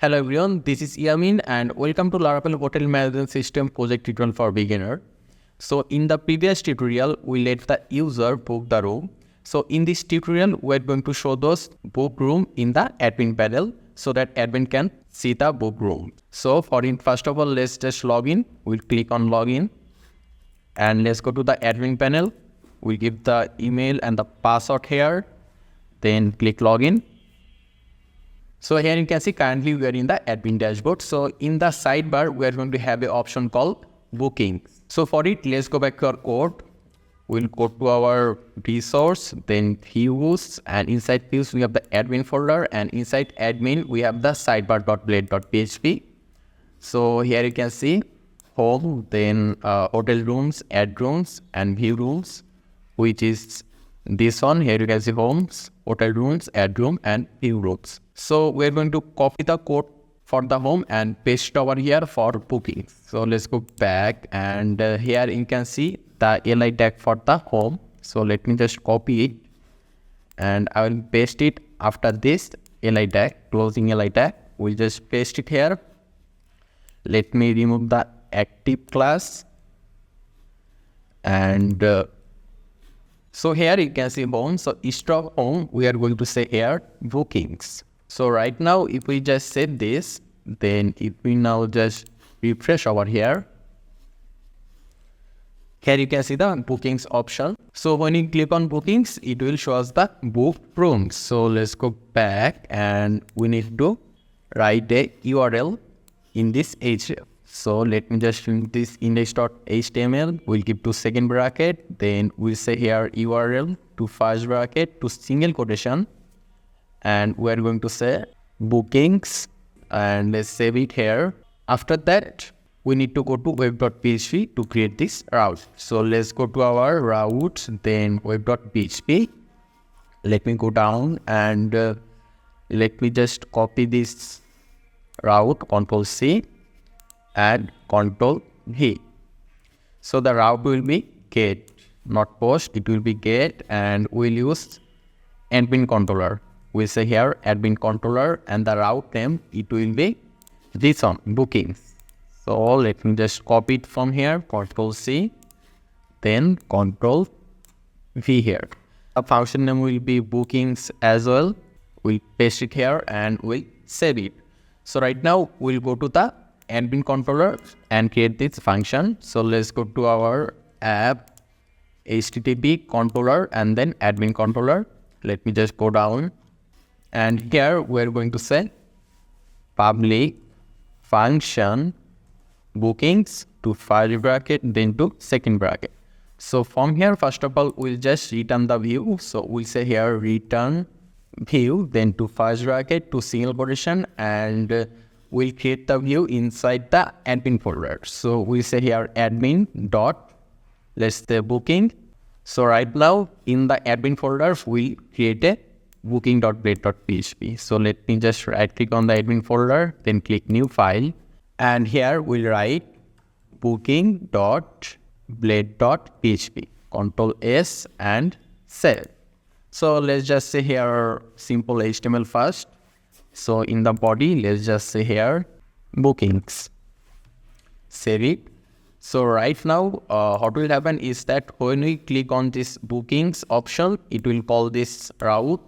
Hello everyone, this is Yamin and welcome to Laravel Hotel Management System project tutorial for beginner. So in the previous tutorial, we let the user book the room. So in this tutorial, we're going to show those book room in the admin panel so that admin can see the book room. So for it, first of all, let's just log in. We'll click on login and let's go to the admin panel. We'll give the email and the password here, then click login. So here you can see currently we are in the admin dashboard. So in the sidebar, we are going to have an option called booking. So for it, let's go back to our code. We'll go to our resource, then views, and inside views we have the admin folder, and inside admin we have the sidebar.blade.php. So here you can see home, then hotel rooms, add rooms, and view rooms, which is this one. Here you can see homes, hotel rooms, add room, and view rooms. So we're going to copy the code for the home and paste over here for booking. So let's go back, and here you can see the li tag for the home. So let me just copy it and I will paste it after this li tag, closing li tag. We'll just paste it here. Let me remove the active class, and so here you can see home. So instead of home, we are going to say here bookings. So right now, if we just save this, then if we now just refresh over here, here you can see the bookings option. So when you click on bookings, it will show us the book rooms. So let's go back, and we need to write a URL in this href. So let me just link this index.html. We'll give to second bracket, then we'll say here URL to first bracket to single quotation, and we're going to say bookings, and let's save it here. After that, we need to go to web.php to create this route. So let's go to our route, then web.php. Let me go down and let me just copy this route, Ctrl C and Ctrl V. So the route will be get, not post, it will be get, and we'll use admin controller. We say here admin controller, and the route name, it will be this one, bookings. So let me just copy it from here, Ctrl C, then Ctrl V here. The function name will be bookings as well. We'll paste it here and we'll save it. So right now we'll go to the admin controller and create this function. So let's go to our app, HTTP controller, and then admin controller. Let me just go down, and here we're going to say public function bookings to first bracket, then to second bracket. So from here, first of all, we'll just return the view. So we'll say here return view, then to first bracket to single quotation, and we'll create the view inside the admin folder. So we say here admin dot, let's say booking. So right now in the admin folder, we'll create a booking.blade.php. So let me just right click on the admin folder, then click new file. And here we'll write booking.blade.php, Ctrl S and save. So let's just say here simple HTML first. So in the body, let's just say here bookings. Save it. So right now, what will happen is that when we click on this bookings option, it will call this route,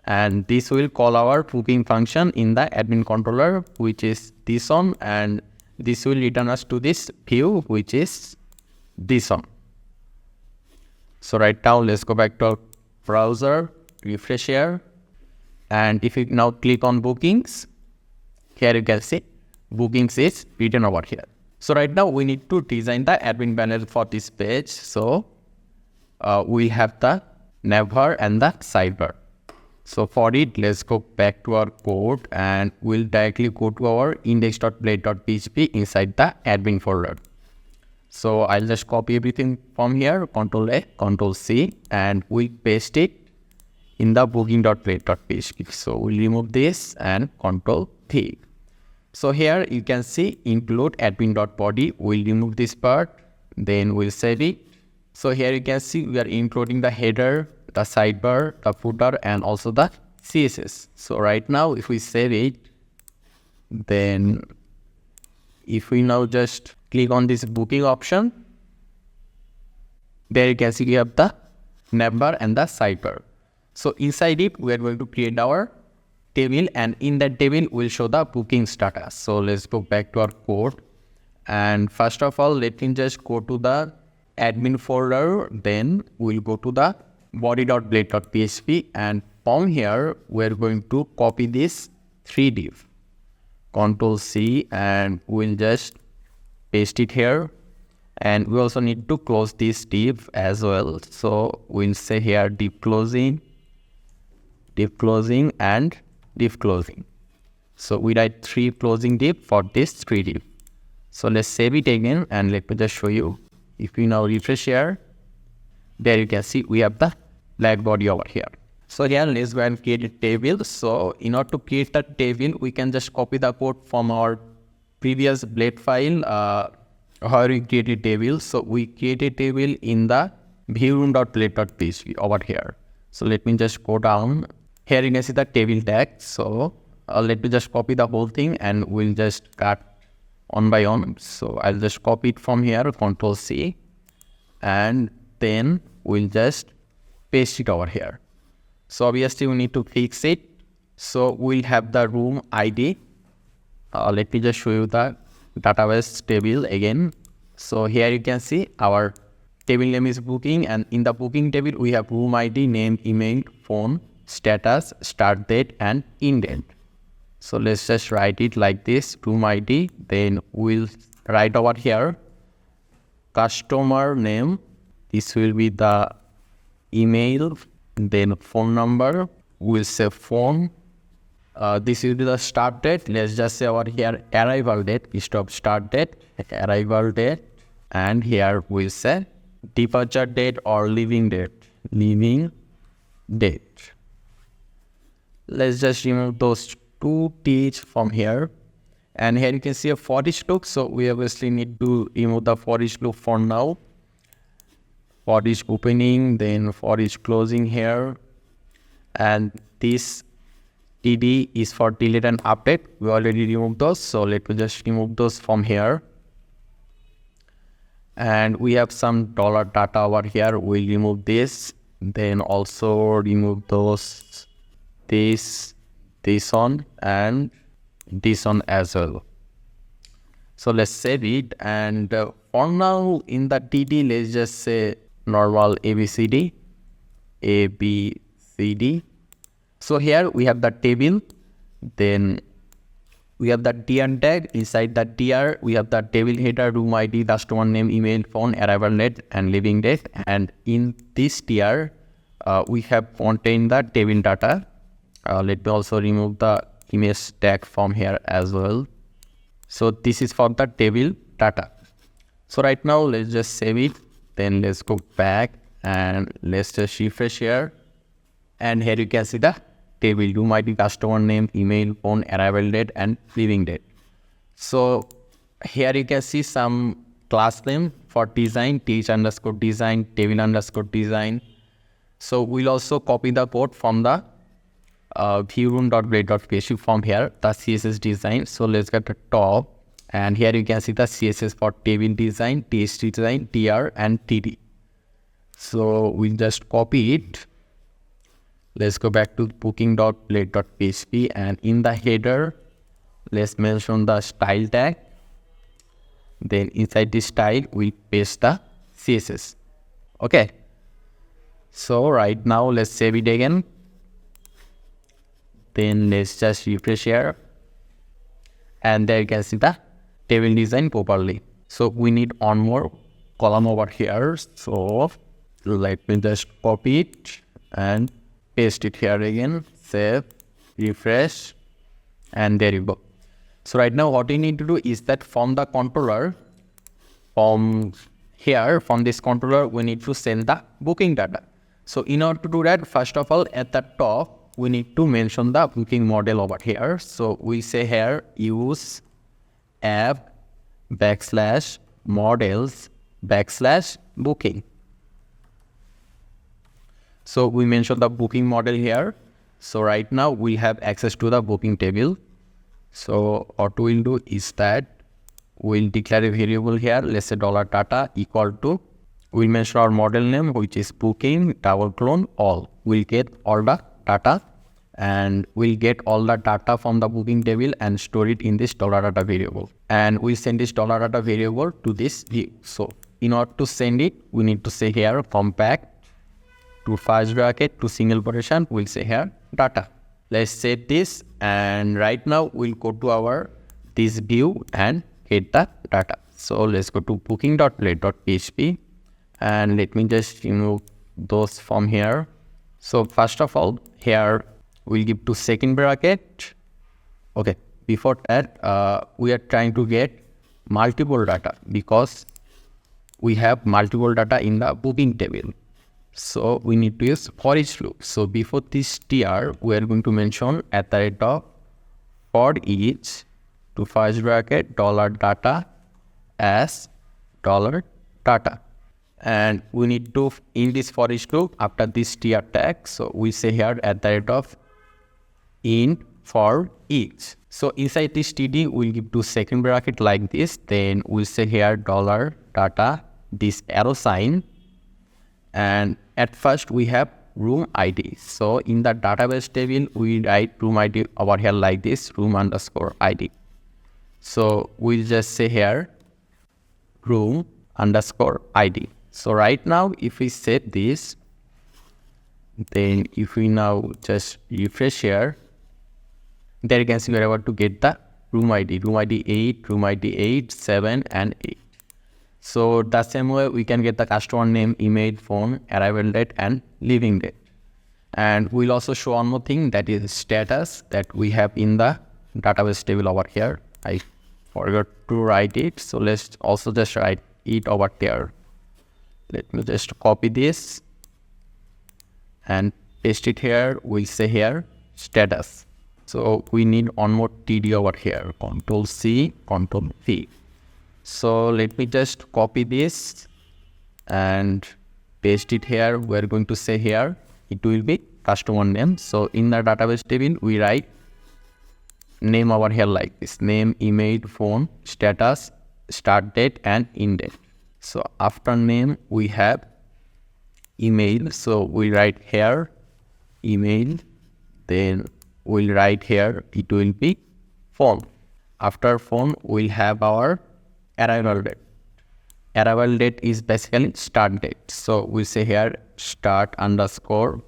and this will call our booking function in the admin controller, which is this one, and this will return us to this view, which is this one. So right now, let's go back to our browser, refresh here. And if you now click on bookings, here you can see bookings is written over here. So right now we need to design the admin panel for this page. So we have the navbar and the sidebar. So for it, let's go back to our code and we'll directly go to our index.blade.php inside the admin folder. So I'll just copy everything from here, Ctrl A, Ctrl C, and we paste it in the booking.blade.php. So we'll remove this and Ctrl T. So here you can see include admin.body. We'll remove this part, then we'll save it. So here you can see we are including the header, the sidebar, the footer, and also the CSS. So right now, if we save it, Then if we now just click on this booking option, there you can see we have the navbar and the sidebar. So inside it, we are going to create our table, and in that table, we'll show the booking status. So let's go back to our code. And first of all, let me just go to the admin folder. Then we'll go to the body.blade.php, and from here, we're going to copy this 3 div. Control C, and we'll just paste it here. And we also need to close this div as well. So we'll say here div closing, and div closing. So we write 3 closing div for this 3 div. So let's save it again, and let me just show you. If we now refresh here, there you can see we have the black body over here. So here, let's go and create a table. So in order to create the table, we can just copy the code from our previous blade file, where we create a table. So we create a table in the viewroom.blade.php over here. So let me just go down. Here you can see the table tag. So let me just copy the whole thing, and we'll just cut one by one. So I'll just copy it from here, Control C, and then we'll just paste it over here. So obviously we need to fix it. So we'll have the room ID. Let me just show you the database table again. So here you can see our table name is booking, and in the booking table we have room ID, name, email, phone, status, start date, and end date. So let's just write it like this, room ID. Then we'll write over here customer name. This will be the email, then phone number. We'll say phone. This will be the start date. Let's just say over here arrival date instead of start date, arrival date. And here we'll say departure date or leaving date, leaving date. Let's just remove those 2 T's from here. And here you can see a for each loop. So we obviously need to remove the for each loop for now. For each opening, then for each closing here. And this TD is for delete and update. We already removed those. So let me just remove those from here. And we have some dollar data over here. We'll remove this. Then also remove those, this one, and this one as well. So let's save it. And for now in the TD, let's just say normal ABCD. So here we have the table. Then we have the TR tag. Inside the TR, we have the table header, room ID, customer name, email, phone, arrival date, and leaving date. And in this TR, we have contained the table data. Let me also remove the image tag from here as well. So this is for the table data. So right now, let's just save it. Then let's go back and let's just refresh here. And here you can see the table, room ID, customer name, email, phone, arrival date, and leaving date. So here you can see some class name for design, th_design, table_design. So we'll also copy the code from the viewroom.blade.php from here, the CSS design. So let's get the top, and here you can see the CSS for table design, th design, tr, and td. So we'll just copy it. Let's go back to booking.blade.php, and in the header, let's mention the style tag. Then inside this style, we'll paste the CSS. Okay. So right now, let's save it again. Then let's just refresh here. And there you can see the table design properly. So we need one more column over here. So let me just copy it and paste it here again. Save, refresh, and there you go. So right now what we need to do is that from the controller, from here, from this controller, we need to send the booking data. So in order to do that, first of all, at the top, we need to mention the booking model over here. So we say here, use app /models /booking. So we mentioned the booking model here. So right now we have access to the booking table. So what we'll do is that we'll declare a variable here, let's say $data equal to, we'll mention our model name, which is booking double clone all. We'll get all the data, and we'll get all the data from the booking table and store it in this $data variable. And we'll send this $data variable to this view. So in order to send it, we need to say here compact to first bracket to single quotation, we'll say here data. Let's set this, and right now we'll go to our this view and get the data. So let's go to booking.play.php, and let me just remove those from here. So first of all, here we'll give to second bracket. Okay, before that, we are trying to get multiple data because we have multiple data in the booking table. So we need to use for each loop. So before this tr, we are going to mention at the rate of for each to first bracket $data as $data. And we need to in this for each loop after this tr tag. So we say here at the rate of in for each. So inside this td, we'll give to second bracket like this. Then we'll say here $data, this arrow sign. And at first we have room ID. So in the database table, we write room ID over here like this, room underscore ID. So we'll just say here room underscore ID. So right now, if we set this, then if we now just refresh here, there you can see we're able to get the room ID 8, room ID 8, 7, and 8. So the same way we can get the customer name, email, phone, arrival date, and leaving date. And we'll also show one more thing, that is status that we have in the database table over here. I forgot to write it, so let's also just write it over there. Let me just copy this and paste it here. We'll say here status. So we need one more td over here, Control C, Control V. So let me just copy this and paste it here. We're going to say here, it will be customer name. So in the database table, we write name over here like this, name, email, phone, status, start date, and end date. So after name, we have email. So we write here email, then we'll write here, it will be phone. After phone, we'll have our arrival date. Arrival date is basically start date. So we say here start underscore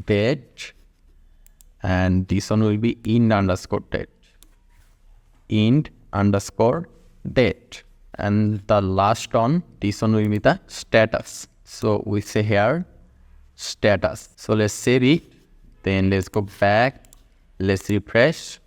date, and this one will be end underscore date. End underscore date. And the last one, this one will be the status. So we say here status. So let's save it. Then let's go back. Let's refresh.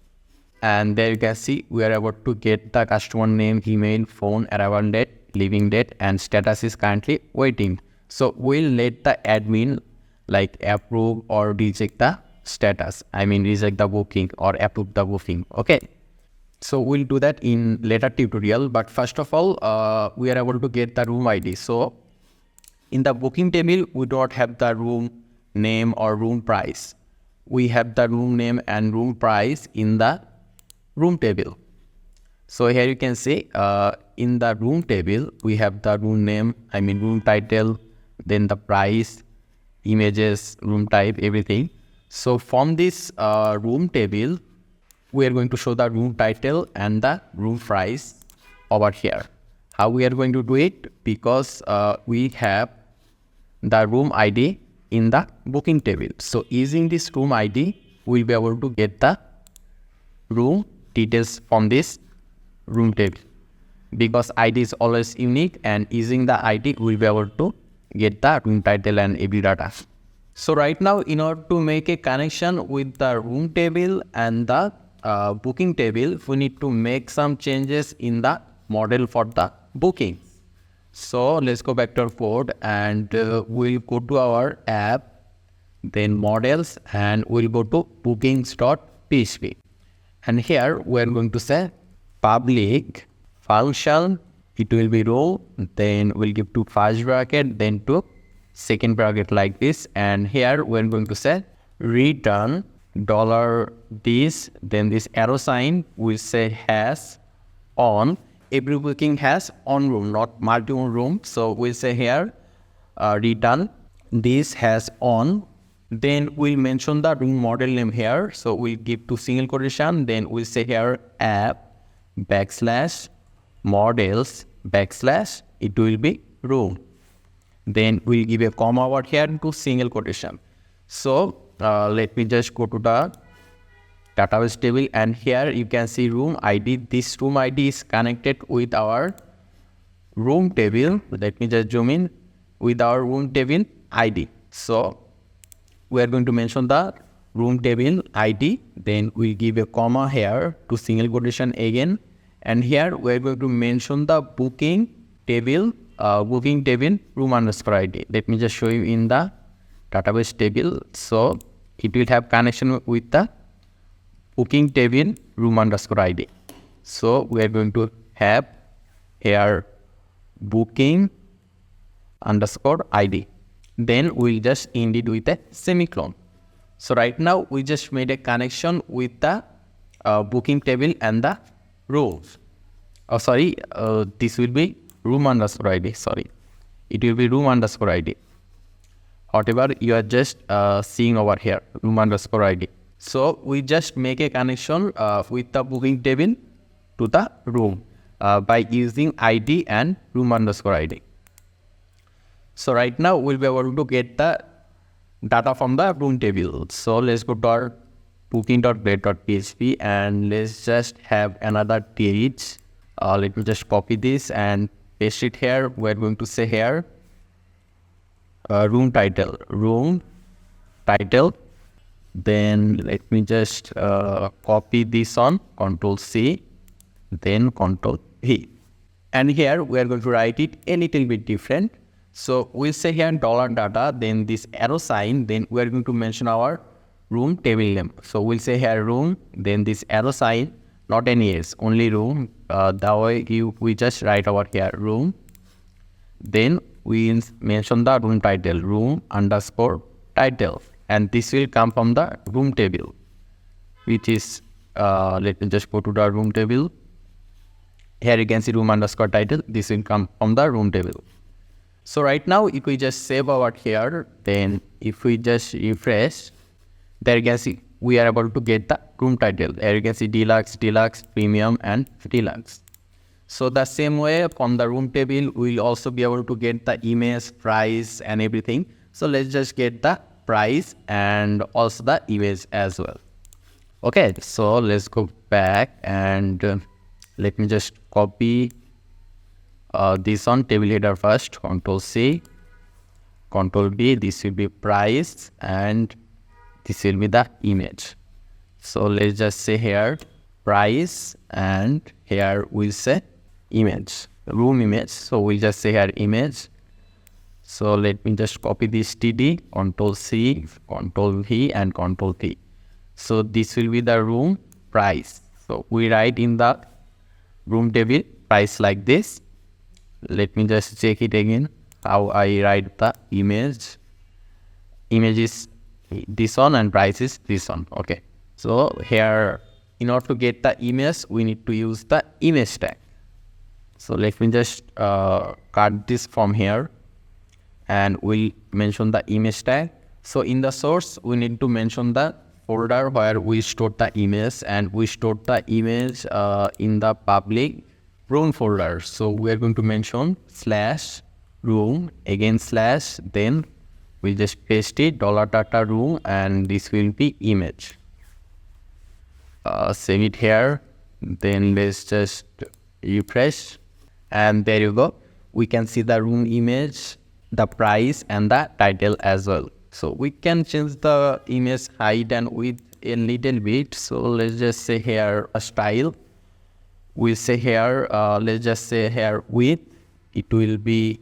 And there you can see we are able to get the customer name, email, phone, arrival date, leaving date, and status is currently waiting. So we'll let the admin like approve or reject the status. I mean reject the booking or approve the booking. Okay. So we'll do that in later tutorial. But first of all, we are able to get the room ID. So in the booking table, we don't have the room name or room price. We have the room name and room price in the room table. So here you can see in the room table, we have the room name, I mean room title, then the price, images, room type, everything. So from this room table, we are going to show the room title and the room price over here. How we are going to do it? Because we have the room ID in the booking table. So using this room ID, we'll be able to get the room details from this room table. Because ID is always unique, and using the ID, we'll be able to get the room title and every data. So right now, in order to make a connection with the room table and the booking table, we need to make some changes in the model for the booking. So let's go back to our code, and we'll go to our app, then models, and we'll go to bookings.php. And here we're going to say public function, it will be row, then we'll give to first bracket, then to second bracket like this. And here we're going to say return dollar this, then this arrow sign will say has on. Every booking has on room, not multiple room. So we'll say here return this has on. Then we'll mention the room model name here. So we'll give two single quotation. Then we'll say here app backslash models backslash it will be room. Then we'll give a comma over here to single quotation. So let me just go to the database table, and here you can see room ID. This room ID is connected with our room table. Let me just zoom in with our room table ID. So we are going to mention the room table ID. Then we give a comma here to single quotation again. And here we are going to mention the booking table room underscore ID. Let me just show you in the database table. So it will have connection with the booking table room underscore ID. So we are going to have here booking underscore ID. Then we'll just end it with a semicolon. So right now we just made a connection with the booking table and the rows. This will be room underscore ID. It will be room underscore ID. Whatever you are just seeing over here, room underscore ID. So we just make a connection with the booking table to the room by using ID and room underscore ID. So right now we'll be able to get the data from the room table. So let's go to our booking.blade.php and let's just have another page. Let me just copy this and paste it here. We're going to say here room title. Then let me just copy this on Control C, then Control V. And here we are going to write it a little bit different. So we'll say here $data, then this arrow sign, then we are going to mention our room table name. So we'll say here room, then this arrow sign, not any S, only room. That way we just write over here room. Then we mention the room title, room underscore title. And this will come from the room table, which is, let me just go to the room table. Here you can see room underscore title. This will come from the room table. So right now, if we just save over here, then if we just refresh, there you can see we are able to get the room title. There you can see deluxe, premium, and deluxe. So the same way from the room table, we'll also be able to get the image, price, and everything. So let's just get the price and also the image as well. Okay, so let's go back and let me just copy this on table header first. Control C, Control V. This will be price and this will be the image. So let's just say here price and here we'll say image, room image. So we'll just say here image. So let me just copy this TD, Control C, Control V and Control V. So this will be the room price. So we write in the room table price like this. Let me just check it again, how I write the image. Image is this one and price is this one. Okay. So here, in order to get the image, we need to use the image tag. So let me just cut this from here and we'll mention the image tag. So in the source, we need to mention the folder where we stored the image, and we stored the image in the public room folder. So we are going to mention /room, again /, then we'll just paste it $data room, and this will be image. Save it here, then let's just refresh, and there you go. We can see the room image, the price, and the title as well. So we can change the image height and width a little bit. So let's just say here a style. We'll say here, let's just say here width, it will be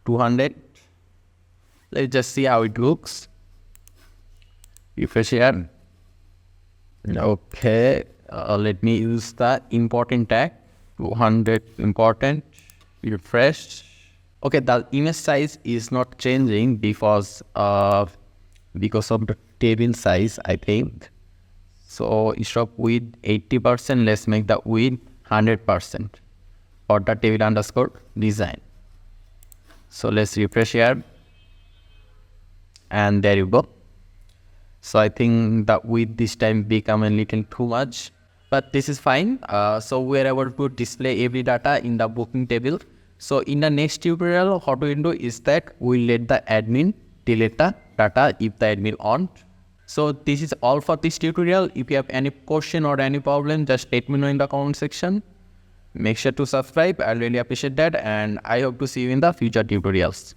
200. Let's just see how it looks. Refresh here. Okay, let me use the important tag, 200 important, refresh. Okay, the image size is not changing because of the table size, I think. So instead of width 80%, let's make the width 100% for the table underscore design. So let's refresh here, and there you go. So I think that width this time become a little too much, but this is fine. So we are able to display every data in the booking table. So in the next tutorial, what we will do is that we'll let the admin delete the data if the admin on. So this is all for this tutorial. If you have any question or any problem, just let me know in the comment section. Make sure to subscribe. I really appreciate that, and I hope to see you in the future tutorials.